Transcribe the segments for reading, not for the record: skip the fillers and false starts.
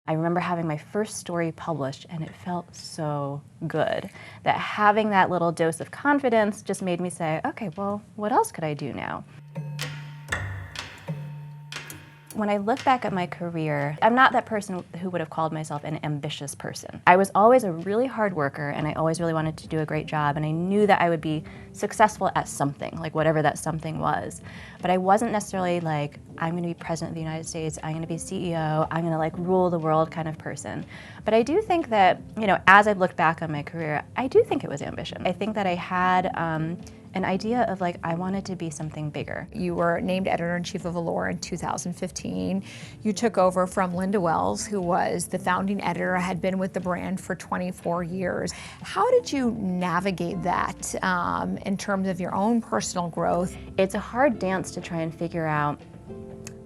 I remember having my first story published and it felt so good that having that little dose of confidence just made me say, okay, well, what else could I do now? When I look back at my career, I'm not that person who would have called myself an ambitious person. I was always a really hard worker and I always really wanted to do a great job, and I knew that I would be successful at something, like whatever that something was. But I wasn't necessarily like, I'm gonna be president of the United States, I'm gonna be CEO, I'm gonna like rule the world kind of person. But I do think that, as I've looked back on my career, I do think it was ambition. I think that I had an idea of like, I wanted to be something bigger. You were named editor-in-chief of Allure in 2015. You took over from Linda Wells, who was the founding editor, had been with the brand for 24 years. How did you navigate that in terms of your own personal growth? It's a hard dance to try and figure out,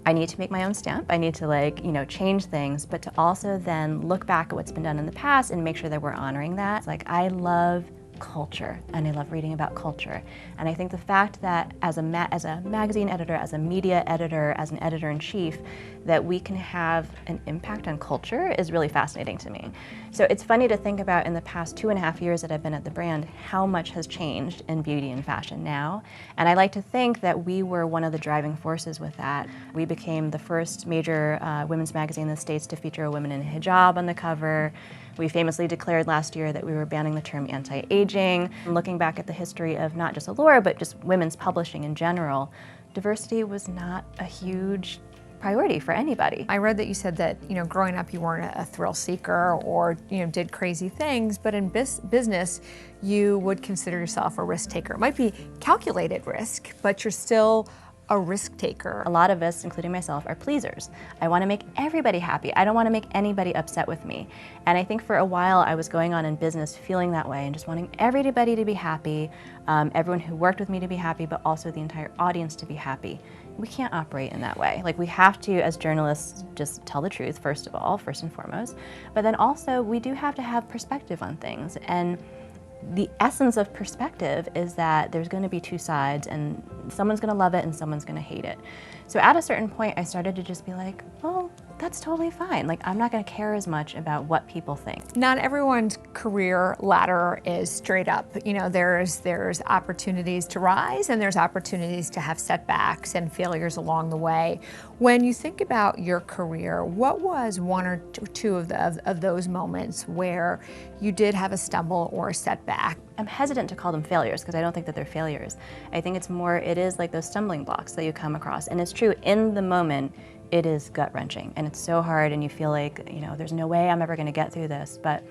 I need to make my own stamp, I need to change things, but to also then look back at what's been done in the past and make sure that we're honoring that. It's like, I love culture and I love reading about culture, and I think the fact that as a magazine editor, as a media editor, as an editor-in-chief, that we can have an impact on culture is really fascinating to me. So it's funny to think about in the past 2.5 years that I've been at the brand, how much has changed in beauty and fashion now, and I like to think that we were one of the driving forces with that. We became the first major women's magazine in the States to feature a woman in a hijab on the cover. We famously declared last year that we were banning the term anti-aging. Looking back at the history of not just Allure, but just women's publishing in general, diversity was not a huge priority for anybody. I read that you said that, growing up you weren't a thrill seeker or, did crazy things, but in business you would consider yourself a risk taker. It might be calculated risk, but you're still a risk taker. A lot of us, including myself, are pleasers. I want to make everybody happy. I don't want to make anybody upset with me. And I think for a while I was going on in business feeling that way and just wanting everybody to be happy, everyone who worked with me to be happy, but also the entire audience to be happy. We can't operate in that way. Like, we have to, as journalists, just tell the truth, first of all, first and foremost. But then also, we do have to have perspective on things. And the essence of perspective is that there's going to be two sides, and someone's going to love it and someone's going to hate it. So at a certain point, I started to just be like, well, that's totally fine. Like, I'm not going to care as much about what people think. Not everyone's career ladder is straight up. There's opportunities to rise and there's opportunities to have setbacks and failures along the way. When you think about your career, what was one or two of those moments where you did have a stumble or a setback? I'm hesitant to call them failures because I don't think that they're failures. I think it is like those stumbling blocks that you come across. And it's true, in the moment, it is gut-wrenching and it's so hard and you feel like, there's no way I'm ever going to get through this. But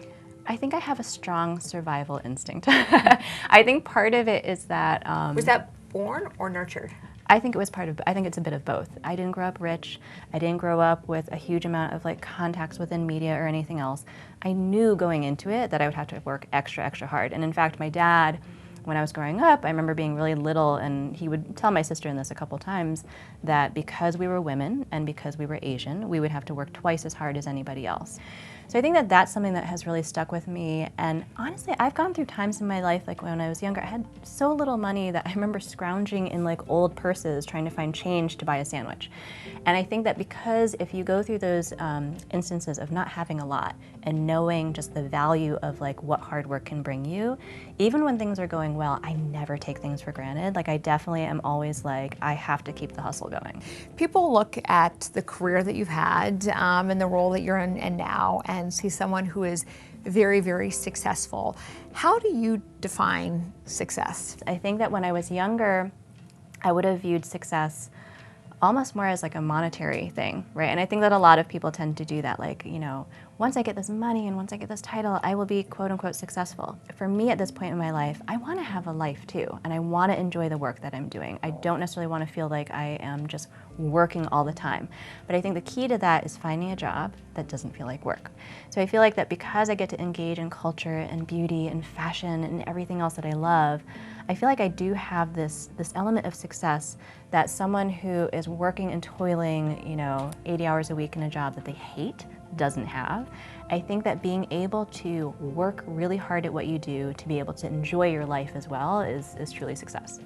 I think I have a strong survival instinct. I think part of it is that... was that born or nurtured? I think it's a bit of both. I didn't grow up rich. I didn't grow up with a huge amount of contacts within media or anything else. I knew going into it that I would have to work extra, extra hard. And in fact, my dad, when I was growing up, I remember being really little, and he would tell my sister in this a couple times, that because we were women and because we were Asian, we would have to work twice as hard as anybody else. So I think that that's something that has really stuck with me. And honestly, I've gone through times in my life, like when I was younger, I had so little money that I remember scrounging in old purses trying to find change to buy a sandwich. And I think that because if you go through those instances of not having a lot and knowing just the value of what hard work can bring you, even when things are going well, I never take things for granted. I definitely am always I have to keep the hustle going. People look at the career that you've had and the role that you're in now and see someone who is very, very successful. How do you define success? I think that when I was younger, I would have viewed success almost more as a monetary thing, right? And I think that a lot of people tend to do that, once I get this money and once I get this title, I will be quote unquote successful. For me at this point in my life, I want to have a life too, and I want to enjoy the work that I'm doing. I don't necessarily want to feel like I am just working all the time. But I think the key to that is finding a job that doesn't feel like work. So I feel like that because I get to engage in culture and beauty and fashion and everything else that I love, I feel like I do have this element of success that someone who is working and toiling, 80 hours a week in a job that they hate doesn't have. I think that being able to work really hard at what you do, to be able to enjoy your life as well, is truly success.